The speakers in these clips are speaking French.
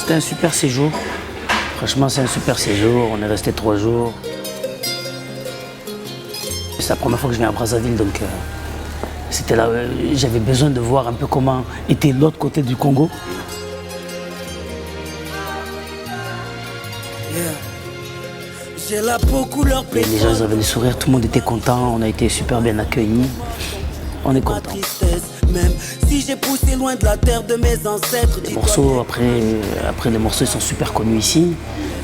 C'était un super séjour. Franchement, c'est un super séjour. On est resté 3 jours. C'est la première fois que je viens à Brazzaville, donc c'était là. J'avais besoin de voir un peu comment était l'autre côté du Congo. J'ai la peau couleur pétrole. Les gens ils avaient le sourire, tout le monde était content, on a été super bien accueillis. On est content. Même si j'ai poussé loin de la terre de mes ancêtres. Les morceaux, après les morceaux ils sont super connus ici.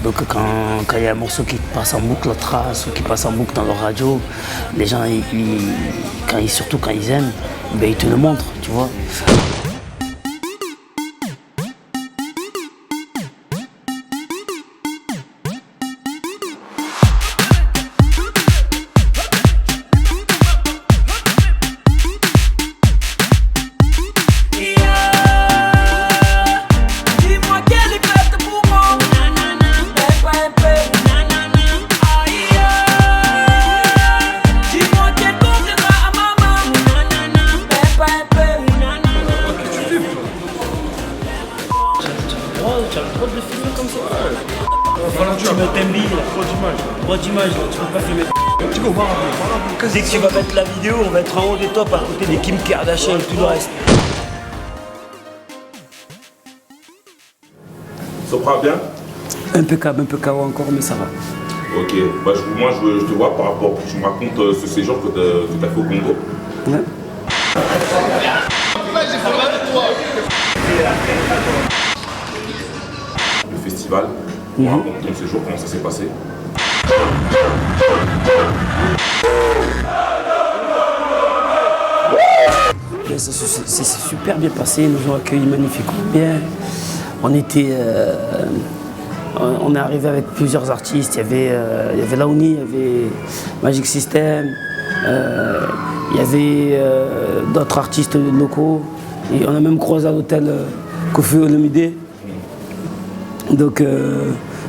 Donc quand il y a un morceau qui passe en boucle, la trace, ou qui passe en boucle dans leur radio, les gens, surtout quand ils aiment, ben, ils te le montrent, tu vois. Tu as le droit de le filmer comme ça. Voilà, tu me t'aimes, trop d'images, tu peux pas filmer. Dès que tu vas mettre la vidéo, on va être en haut des tops à côté des Kim Kardashian et tout le reste. Sopra bien? Un peu KO encore, mais ça va. Ok, bah, moi je te vois par rapport, tu me racontes ce séjour que tu as fait au Congo. Ouais. Le festival, on raconte ton séjour, comment ça s'est passé? C'est super bien passé, ils nous ont accueillis magnifiquement bien. On est arrivé avec plusieurs artistes, il y avait Laouni, il y avait Magic System, il y avait d'autres artistes locaux. Et on a même croisé à l'hôtel Kofi Olomide. Donc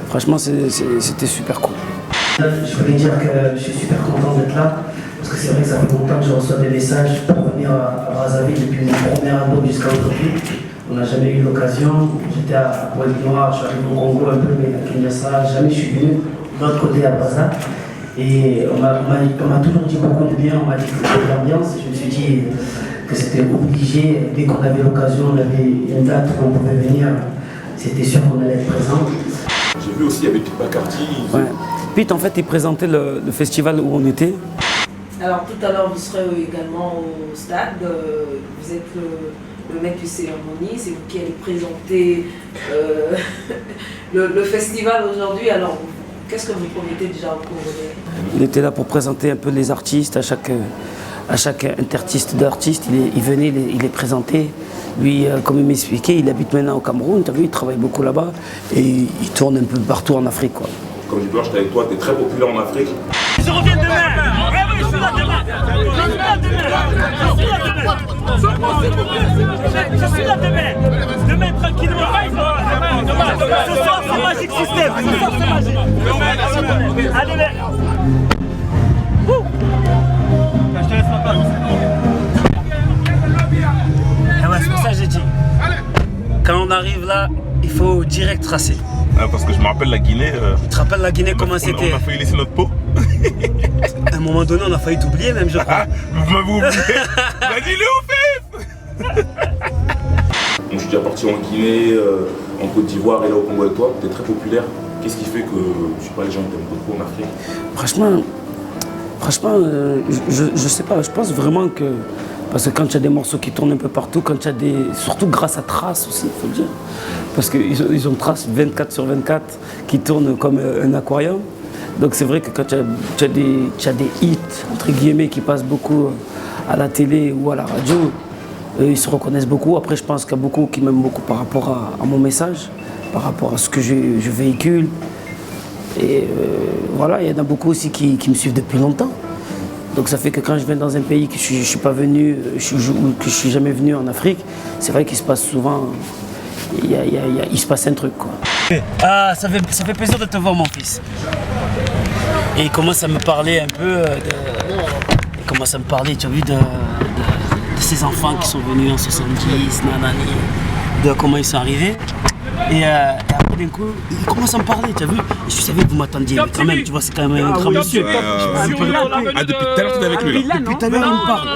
franchement c'était super cool. Je voulais dire que je suis super content d'être là, parce que c'est vrai que ça fait longtemps que je reçois des messages pour venir à Brazzaville depuis mon premier album jusqu'à aujourd'hui. On n'a jamais eu l'occasion. J'étais à Pointe-Noire, je suis arrivé au Congo un peu, mais à Kinshasa, jamais je suis venu de l'autre côté à Brazza. Et on m'a toujours dit beaucoup de bien, on m'a dit que c'était l'ambiance. Je me suis dit que c'était obligé, dès qu'on avait l'occasion, on avait une date où on pouvait venir, c'était sûr qu'on allait être présent. J'ai vu aussi, il y avait Pete Bacardi. Ouais. Pete, en fait, il présentait le festival où on était. Alors tout à l'heure, vous serez également au stade. Vous êtes le maître de cérémonie, c'est vous qui allez présenter le festival aujourd'hui. Alors, qu'est-ce que vous promettez déjà au Congolais? Il était là pour présenter un peu les artistes, à chaque interartiste d'artiste, il venait, il les présentait. Lui, comme il m'expliquait, il habite maintenant au Cameroun, tu as vu, il travaille beaucoup là-bas et il tourne un peu partout en Afrique, quoi. Comme je dis, j'étais avec toi, tu es très populaire en Afrique. Je reviens demain. Oui, je suis là demain. Je suis là demain. Demain, tranquillement. Ce soir, c'est Magic System. Ce soir, c'est magique. À demain. Je te laisse ma place. Ah ouais, c'est pour ça que j'ai dit. Quand on arrive là, il faut direct tracer. Ah, parce que je me rappelle la Guinée. Tu te rappelles la Guinée, comment c'était? On a failli laisser notre peau. À un moment donné, on a failli t'oublier même, je crois. Vous m'avez oublié. On a dit Léo Fif. Je suis déjà parti en Guinée, en Côte d'Ivoire et là au Congo avec toi. Tu es très populaire. Qu'est-ce qui fait que, je sais pas, les gens t'aiment beaucoup en Afrique? Franchement, je sais pas, je pense vraiment que... Parce que quand tu as des morceaux qui tournent un peu partout, quand tu as des... Surtout grâce à Trace aussi, il faut le dire. Parce qu'ils ont Trace 24/24 qui tournent comme un aquarium. Donc c'est vrai que quand tu as des hits, entre guillemets, qui passent beaucoup à la télé ou à la radio, ils se reconnaissent beaucoup. Après, je pense qu'il y a beaucoup qui m'aiment beaucoup par rapport à mon message, par rapport à ce que je véhicule. Et voilà, il y en a beaucoup aussi qui me suivent depuis longtemps. Donc ça fait que quand je viens dans un pays que je ne suis pas venu, ou que je ne suis jamais venu en Afrique, c'est vrai qu'il se passe souvent, il se passe un truc, quoi. Ah, ça fait plaisir de te voir, mon fils. Et il commence à me parler un peu il commence à me parler, tu as vu, de ces enfants qui sont venus en 70, nanani, de comment ils sont arrivés. Et après d'un coup, il commence à me parler, tu as vu? Et je savais que vous m'attendiez, mais quand même, tu vois, c'est quand même un grand monsieur. Ah, depuis tout à l'heure, tu es avec lui là. Depuis tout à l'heure, il me parle.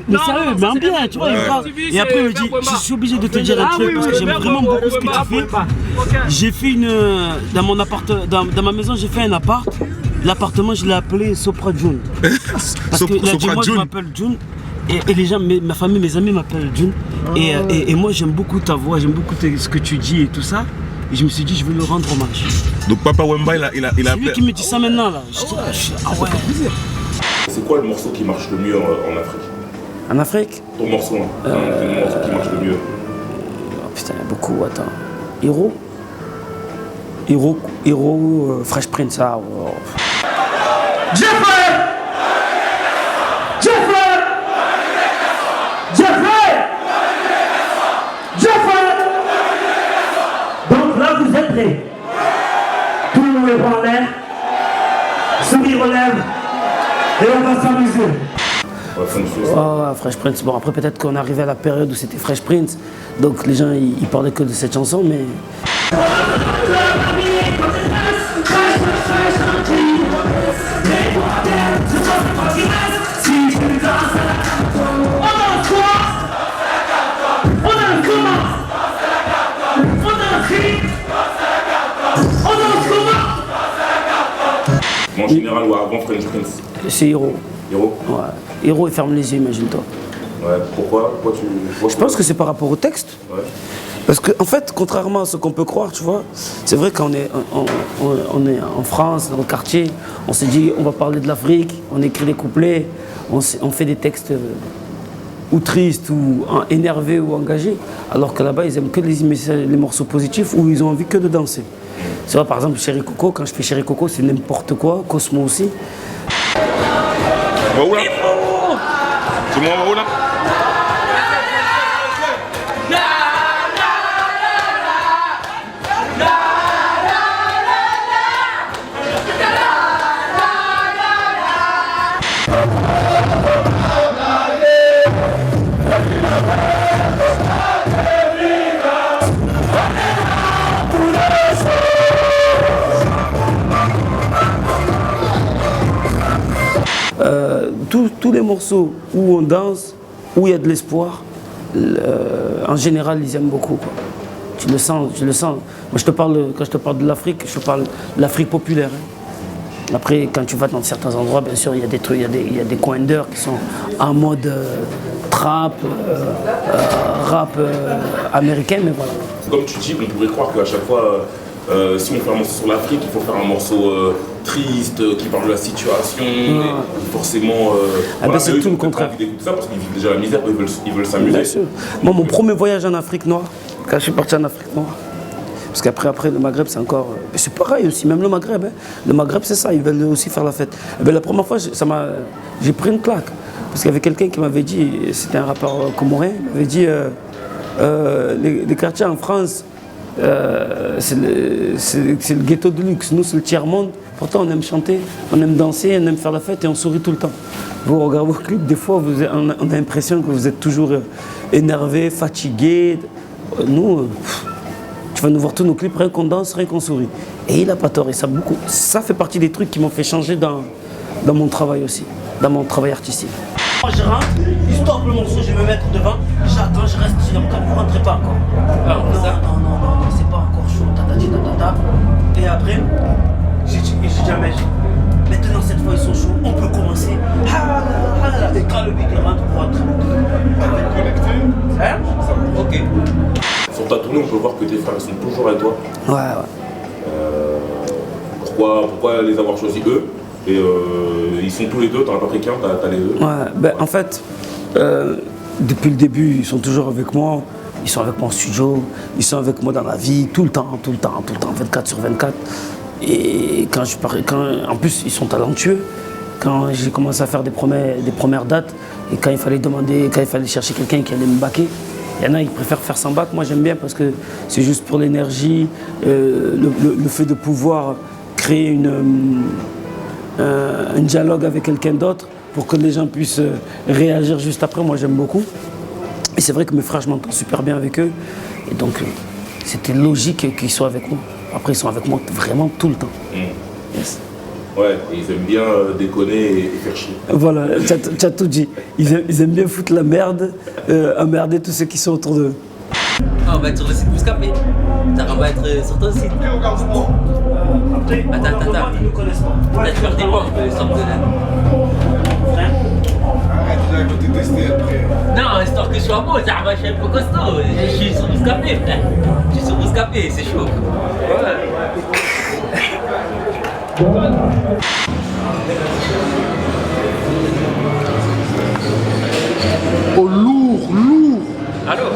Mais sérieux, mais bien, tu vois, il me parle. Et après, il me dit, je suis obligé de te dire un truc parce que j'aime vraiment beaucoup ce que tu fais. J'ai fait dans ma maison, j'ai fait un appart. L'appartement, je l'ai appelé Sopra June. Parce que là, moi, je m'appelle June. Et les gens, ma famille, mes amis m'appellent June. Et moi, j'aime beaucoup ta voix, j'aime beaucoup ce que tu dis et tout ça. Et je me suis dit, je vais le rendre hommage. Donc Papa Wemba, il a C'est lui qui me dit ça maintenant, là. Ah ouais. C'est quoi le morceau qui marche le mieux en Afrique? En Afrique? Ton morceau, hein. Le morceau qui marche le mieux. Oh putain, il y a beaucoup, attends. Hero, Fresh Prince, ça. Oh. Donc là, vous êtes prêts. Tout le monde est en l'air, sourire aux lèvres, et on va s'amuser. Oh, Fresh Prince. Bon, après, peut-être qu'on arrivait à la période où c'était Fresh Prince, donc les gens ils parlaient que de cette chanson, mais. En général ou avant Fresh Prince? C'est Hero. Hero? Ouais. Hero, il ferme les yeux, imagine-toi. Ouais, pourquoi Je pense que c'est par rapport au texte. Ouais. Parce qu'en fait, contrairement à ce qu'on peut croire, tu vois, c'est vrai qu'on est, on est en France, dans le quartier, on se dit on va parler de l'Afrique, on écrit les couplets, on fait des textes ou tristes, ou énervés, ou engagés, alors que là-bas, ils aiment que les morceaux positifs où ils ont envie que de danser. Tu vois, par exemple, Chéri Coco, quand je fais Chéri Coco, c'est n'importe quoi, Cosmo aussi. On va où là? C'est moi, on va où là? Tous les morceaux où on danse, où il y a de l'espoir, en général, ils aiment beaucoup, quoi. Tu le sens, je le sens. Moi, quand je te parle de l'Afrique, je parle de l'Afrique populaire. Hein. Après, quand tu vas dans certains endroits, bien sûr, il y a des trucs, il y a des coins d'heure qui sont en mode trap, rap américain, mais voilà. Comme tu dis, on pourrait croire qu'à chaque fois, si on fait un morceau sur l'Afrique, il faut faire un morceau triste, qui parle de la situation, et forcément... ben c'est tout le contraire. Ils écoutent ça parce qu'ils vivent déjà la misère, ils veulent s'amuser. Bien sûr. Moi, mon premier voyage en Afrique noire, quand je suis parti en Afrique noire, parce qu'après le Maghreb, c'est encore... C'est pareil aussi, même le Maghreb. Hein. Le Maghreb, c'est ça, ils veulent aussi faire la fête. Et ben, la première fois, j'ai pris une claque. Parce qu'il y avait quelqu'un qui m'avait dit, c'était un rappeur comorien, il m'avait dit, les quartiers en France, c'est le ghetto de luxe. Nous, c'est le tiers-monde. Pourtant, on aime chanter, on aime danser, on aime faire la fête et on sourit tout le temps. Vous regardez vos clips, des fois, on a l'impression que vous êtes toujours énervé, fatigué. Nous, tu vas nous voir tous nos clips, rien qu'on danse, rien qu'on sourit. Et il n'a pas tort. Et ça fait partie des trucs qui m'ont fait changer dans mon travail aussi, dans mon travail artistique. Je rentre, il stoppe le morceau, je vais me mettre devant, j'attends, je reste, je dis, vous ne rentrez pas encore. Non, c'est pas encore chaud, tatata. Et après, j'ai dit jamais, maintenant cette fois ils sont chauds, on peut commencer. Et quand le beat rentre, pour rentrer. Hein? Ok. Sur ta tournée, on peut voir que tes frères sont toujours avec toi. Ouais. Pourquoi les avoir choisis eux? Et ils sont tous les deux, t'en as pas pris qu'un, t'as les deux. Ouais, ben en fait, depuis le début, ils sont toujours avec moi. Ils sont avec moi en studio, ils sont avec moi dans la vie, tout le temps, 24 sur 24. Et en plus, ils sont talentueux. Quand j'ai commencé à faire des premières dates, et quand il fallait chercher quelqu'un qui allait me backer, il y en a, ils préfèrent faire sans bac. Moi, j'aime bien parce que c'est juste pour l'énergie, le fait de pouvoir créer un dialogue avec quelqu'un d'autre pour que les gens puissent réagir juste après. Moi, j'aime beaucoup. Et c'est vrai que mes frères, je m'entends super bien avec eux. Et donc, c'était logique qu'ils soient avec moi. Après, ils sont avec moi vraiment tout le temps. Yes. Ouais, et ils aiment bien déconner et faire chier. Voilà, tu as tout dit. Ils aiment bien foutre la merde, emmerder tous ceux qui sont autour d'eux. Ah, on va être sur le site Bouscapé. On va être sur ton site. Attends. Ils nous connaissent pas. Là, tu vas redépendre un peu, histoire de là. Arrête, là, ils vont te tester après. Non, histoire que je sois bon, je suis un peu costaud. Je suis sur Bouscapé, frère. Je suis sur Bouscapé, c'est chaud. Oh, lourd, lourd. Allô?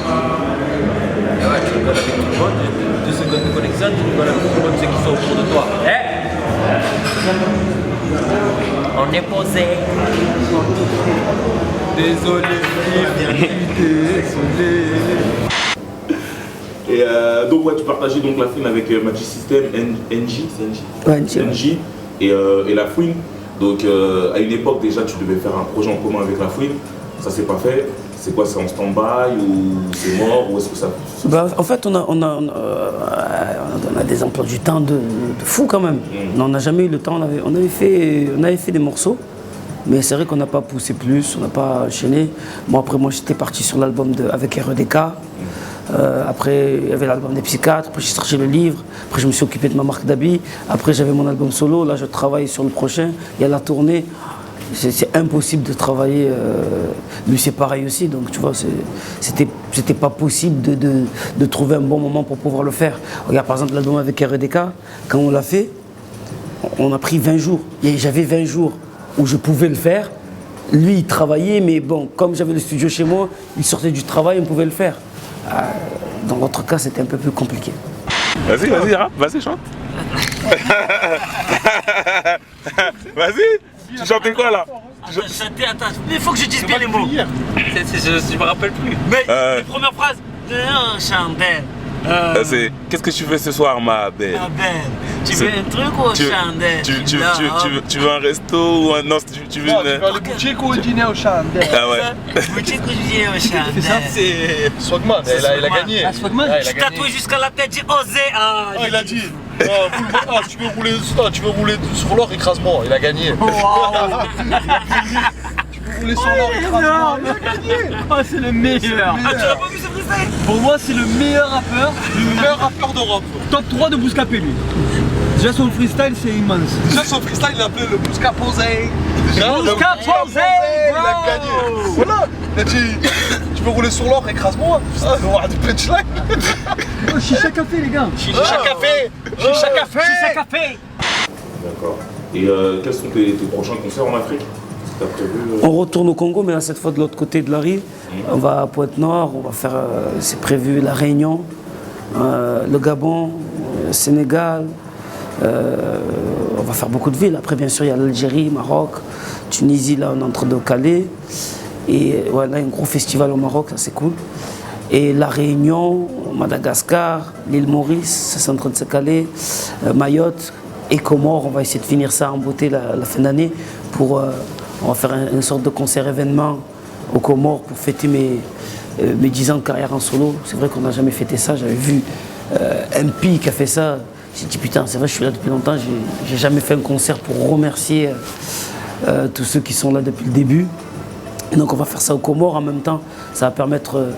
Ah ouais, tu rigoles avec tout le monde, 2 secondes de connexion, tu rigoles avec tout le monde, ceux qui sont autour de toi. On est posé. Désolé, désolé. Et donc, ouais, tu partageais donc la fouine avec Magic System, NJ, c'est NJ Ouais, NJ. NJ et la fouine. Donc, à une époque, déjà, tu devais faire un projet en commun avec la fouine. Ça s'est pas fait. C'est quoi, c'est en stand-by ou c'est mort ou est-ce que ça... Bah, en fait, on a des emplois du temps de fou quand même. On n'a jamais eu le temps. On avait fait des morceaux, mais c'est vrai qu'on n'a pas poussé plus, on n'a pas enchaîné. Bon, après, moi, j'étais parti sur l'album avec REDK. Après, il y avait l'album des Psychiatres. Après, j'ai sorti le livre. Après, je me suis occupé de ma marque d'habits. Après, j'avais mon album solo. Là, je travaille sur le prochain. Il y a la tournée. C'est impossible de travailler. Lui, c'est pareil aussi. Donc, tu vois, c'était pas possible de trouver un bon moment pour pouvoir le faire. Regarde, par exemple, l'album avec REDK, quand on l'a fait, on a pris 20 jours. J'avais 20 jours où je pouvais le faire. Lui, il travaillait, mais bon, comme j'avais le studio chez moi, il sortait du travail, on pouvait le faire. Dans votre cas, c'était un peu plus compliqué. Vas-y, vas-y, rap, vas-y, chante. Vas-y. Tu chantais quoi là? Attends, il faut que je dise bien les mots. Je me rappelle plus. Mais les premières phrases, chandelle. C'est qu'est-ce que tu fais ce soir, ma belle? Ma belle, tu veux un truc ou chandelle? Tu veux un resto ou un... Non, tu veux Non, une... tu vas aller boutique ou dîner au chandelle. Ah ouais. Boutique ou dîner au chandelle? C'est ça, c'est Swagman, il a gagné. Ah, Swagman, Ouais, il a j'ai gagné. tatoué jusqu'à la tête, j'ai osé. Ah, Il a dit. Tu veux rouler sur l'or, écrase-moi, il a gagné. Tu veux rouler sur l'or, écrase-moi, il a gagné. Oh, c'est le meilleur. Ah, tu l'as pas vu ce freestyle? Pour moi, c'est le meilleur rappeur. Le meilleur rappeur d'Europe. Top 3 de Bouscapé, lui. Déjà, son freestyle, c'est immense. Déjà, son freestyle, il l'appelait le Bousca Posé. Déjà, le Bousca Posé, il a gagné. Voilà. Il a dit, tu veux rouler sur l'or, écrase-moi. Ah, on va avoir des punchlines. Oh, Chicha Café, les gars. Chicha Café. Chicha Café. Chicha Café. D'accord. Et quels sont tes prochains concerts en Afrique? T'as prévu On retourne au Congo, mais là, cette fois de l'autre côté de la rive. On va à Pointe-Noire, on va faire, c'est prévu, La Réunion, le Gabon, le Sénégal. On va faire beaucoup de villes. Après, bien sûr, il y a l'Algérie, Maroc, Tunisie, là, on est en train de caler. Et ouais, là, il y a un gros festival au Maroc, ça c'est cool. Et La Réunion, Madagascar, l'île Maurice, ça c'est en train de se caler, Mayotte et Comores, on va essayer de finir ça en beauté la fin d'année. On va faire une sorte de concert événement aux Comores pour fêter mes 10 ans de carrière en solo. C'est vrai qu'on n'a jamais fêté ça, j'avais vu MP qui a fait ça. J'ai dit putain, c'est vrai, je suis là depuis longtemps, j'ai jamais fait un concert pour remercier tous ceux qui sont là depuis le début. Et donc on va faire ça aux Comores en même temps. Ça va permettre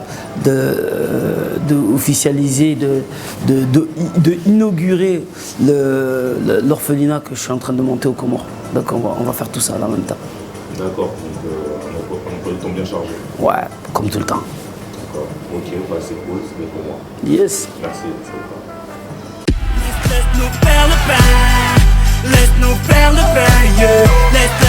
d'officialiser, de inaugurer l'orphelinat que je suis en train de monter aux Comores. Donc on va faire tout ça là en même temps. D'accord, donc on peut le temps bien chargé. Ouais, comme tout le temps. D'accord, ok, bah c'est cool, c'est bien pour moi. Yes. Merci. Laisse-nous faire le pain, laisse-nous faire le pain, yeah.